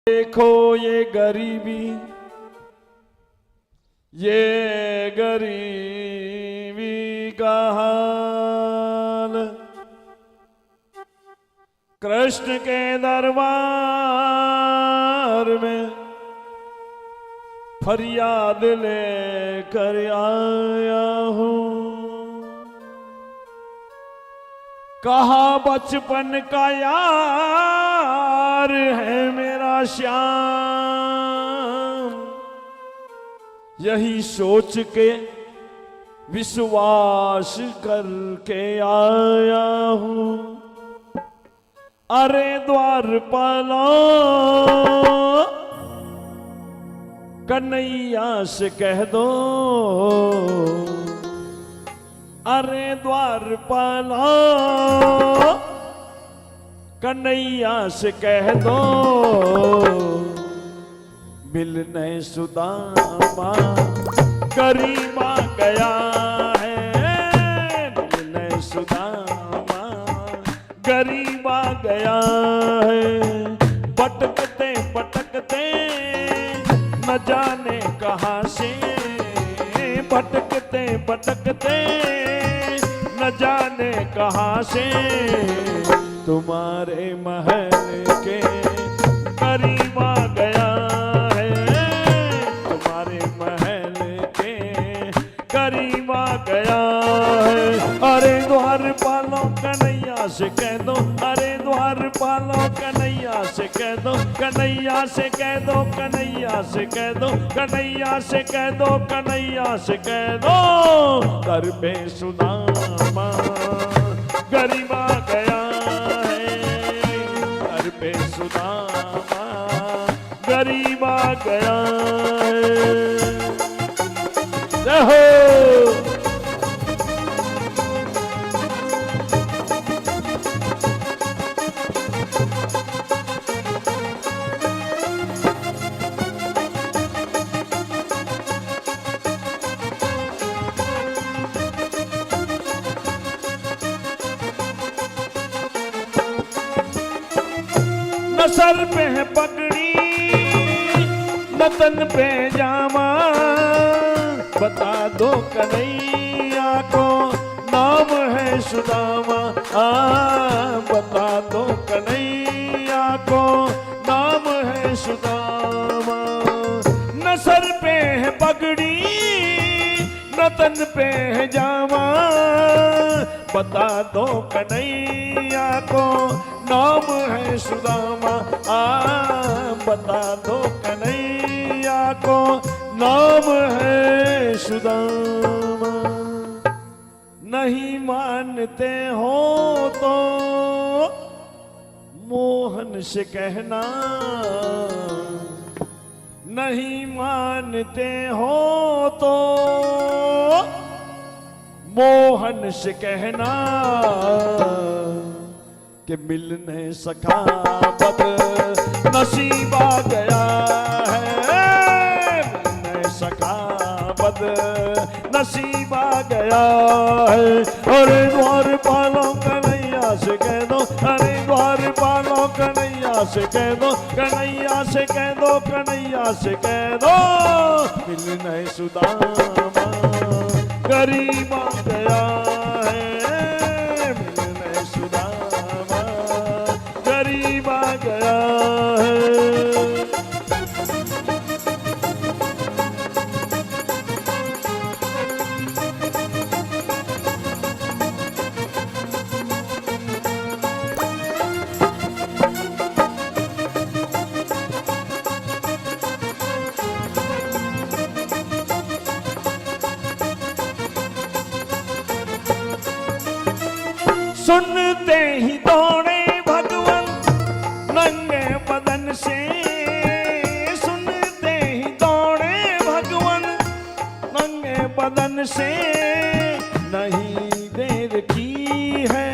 देखो ये गरीबी का हाल, कृष्ण के दरबार में फरियाद लेकर आया हूँ। कहा बचपन का यार है मेरा श्याम, यही सोच के विश्वास करके आया हूँ। अरे द्वारपालो कन्हैया से कह दो, अरे द्वारपालो कन्हैया से कह दो, मिलने सुदामा करीब आ गया है, मिलने सुदामा करीब आ गया है। भटकते भटकते न जाने कहाँ से, भटकते भटकते न जाने कहाँ से, तुम्हारे महल के करीब आ गया है, तुम्हारे महल के करीब आ गया है। अरे द्वारपालो कन्हैया से कह दो, अरे द्वारपालो कन्हैया से कह दो, कन्हैया से कह दो, कन्हैया से कह दो, कन्हैया से कह दो, कन्हैया से कह दो, कर पे सुदामा गरीब आ गया है, कर पे सुदामा गरीब आ गया है। न सर पे है पगड़ी न तन पे जामा, बता दो कन्हैया को नाम है सुदामा, बता दो कन्हैया को नाम है सुदामा। न सर पे है पगड़ी न तन पे है जामा, बता दो कन्हैया को नाम है सुदामा, बता दो कन्हैया को नाम है सुदामा। नहीं मानते हो तो मोहन से कहना, नहीं मानते हो तो मोहन से कहना, कि मिलने सखा बद नसीब आ गया है, मिलने सखा बद नसीब आ गया है। अरे द्वारपालो कन्हैया से कह दो, अरे द्वारपालो कन्हैया से कह दो, कन्हैया से कह दो, कन्हैया से कह दो, मिलने सुदामा गरीब आ गया है, मिलने सुदामा गरीब आ गया है। सुनते ही दौड़े भगवान नंगे बदन से, सुनते ही दौड़े भगवान नंगे बदन से, नहीं देर की है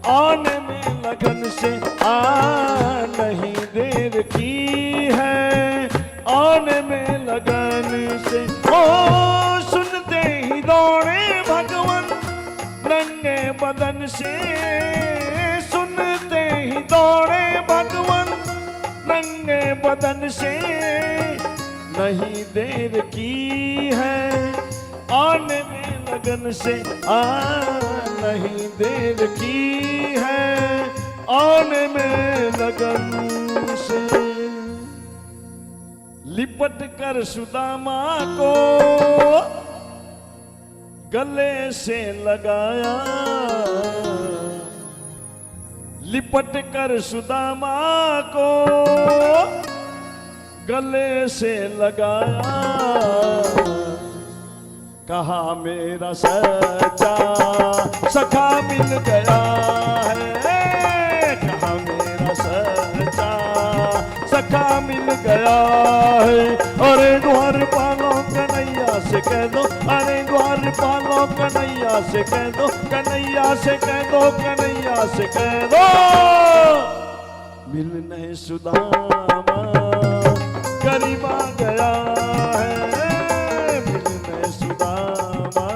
आने में लगन से, नहीं देर की है आने में लगन से। ओ सुनते ही दौड़े भगवान नंगे बदन से, सुनते ही दौड़े भगवान नंगे बदन से नहीं देर की है, आने में लगन से नहीं देर की है, आने में लगन से। लिपट कर सुदामा को गले से लगाया, लिपट कर सुदामा को गले से लगाया, कहा मेरा सच्चा सखा मिल गया है, कहा मेरा सच्चा सखा मिल गया है। अरे द्वार पालो कन्हैया से कह दो, अरे द्वार पालो कन्हैया से कह दो, कन्हैया से कह दो, कन्हैया से कह दो, मिलने सुदामा करीब आ गया है, मिलने सुदामा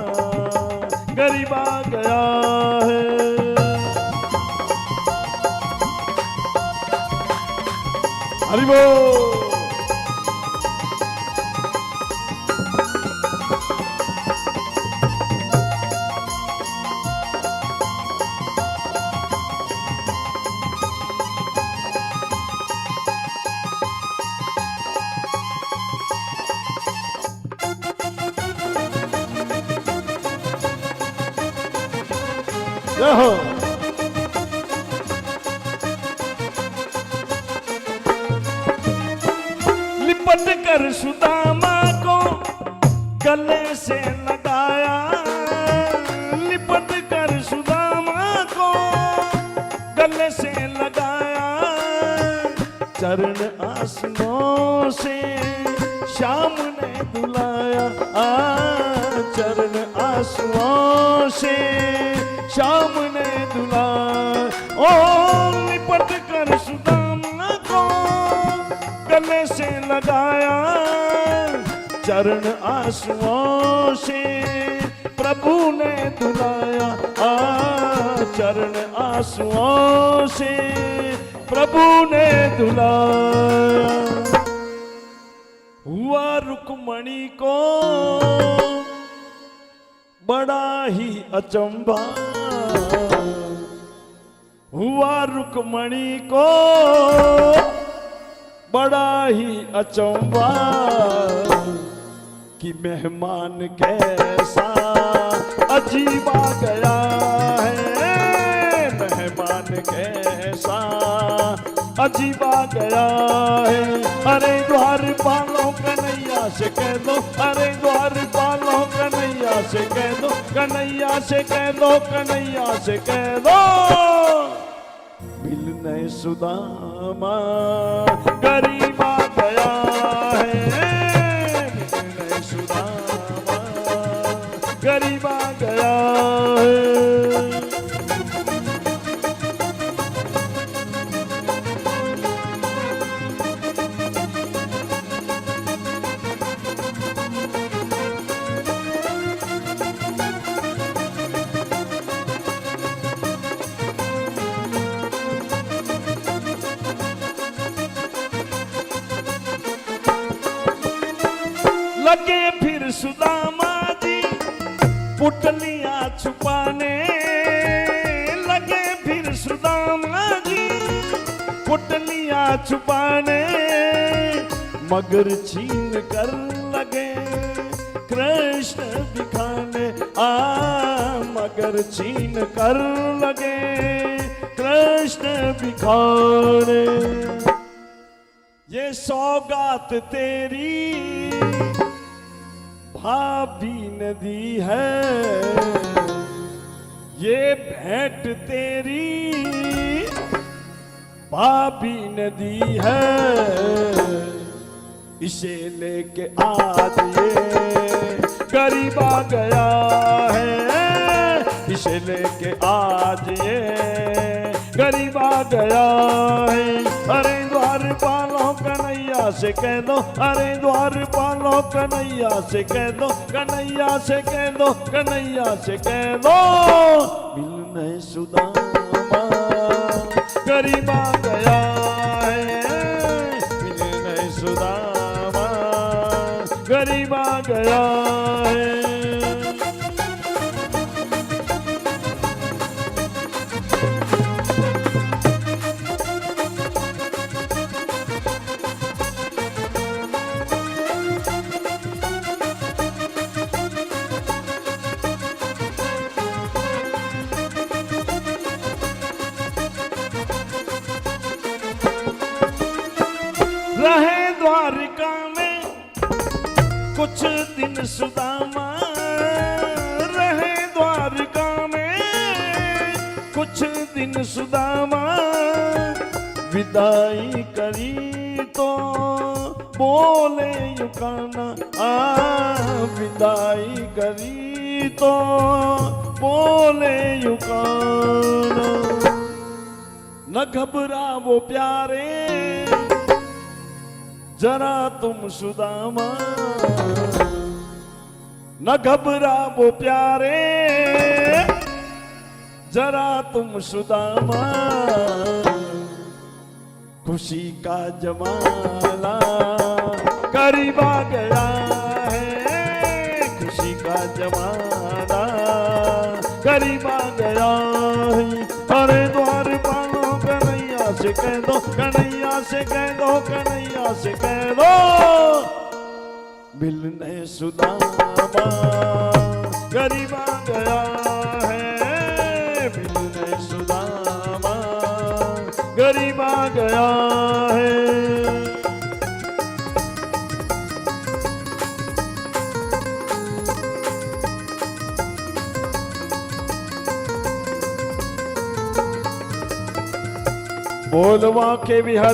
करीब आ गया है। हरि बोल। हो लिपट कर सुदामा को गले से लगाया, लिपट कर सुदामा को गले से लगाया, चरण आसनों से श्याम ने बुलाया, चरण आसनों से श्याम ने दुलाया। ओ लिपट कर सुदामा को गले से लगाया, चरण आंसुओं से प्रभु ने दुलाया, चरण आंसुओं से प्रभु ने दुलाया। हुआ रुक्मणी को बड़ा ही अचंभा, हुआ रुक्मणी को बड़ा ही अचंभा, कि मेहमान कैसा अजीब आ गया है, मेहमान कैसा अजीब आ गया है। अरे द्वार पालो कन्हैया से कह दो, अरे द्वार पालो कन्हैया से कह दो, कन्हैया से कह दो, कन्हैया से कह दो, मिलने सुदामा करीब आ गया है, मिलने सुदामा करीब आ गया है। लगे फिर सुदामा जी पुतलियां छुपाने, लगे फिर सुदामा जी पुतलियां छुपाने, मगर छीन कर लगे कृष्ण दिखाने, मगर छीन कर लगे कृष्ण दिखाने। ये सौगात तेरी भाभी ने दी है, ये भेंट तेरी भाभी ने दी है, इसे लेके आज ये करीब आ गया है, इसे लेके आज ये करीब आ गया है। अरे द्वार पालो कन्हैया से कह दो, अरे द्वार पालो कन्हैया से कह दो, कन्हैया से कह दो, कन्हैया से कह दो, मिलने सुदामा करीब आ गया है, मिलने सुदामा गरीब आ गया है। रहे द्वारिका में कुछ दिन सुदामा, रहे द्वारिका में कुछ दिन सुदामा, विदाई करी तो बोले युकाना, विदाई करी तो बोले युकाना। न घबरा वो प्यारे जरा तुम सुदामा, न घबरा वो प्यारे जरा तुम सुदामा, खुशी का जमाना करीब आ गया है, खुशी का जमाना करीब आ गया है। अरे द्वार पालो कन्हैया से कह दो, कन्हैया से कह दो, कन्हैया से कह दो, मिलने सुदामा गरीब आ गया है, मिलने सुदामा गरीब आ गया है। बोलवा के बिहारी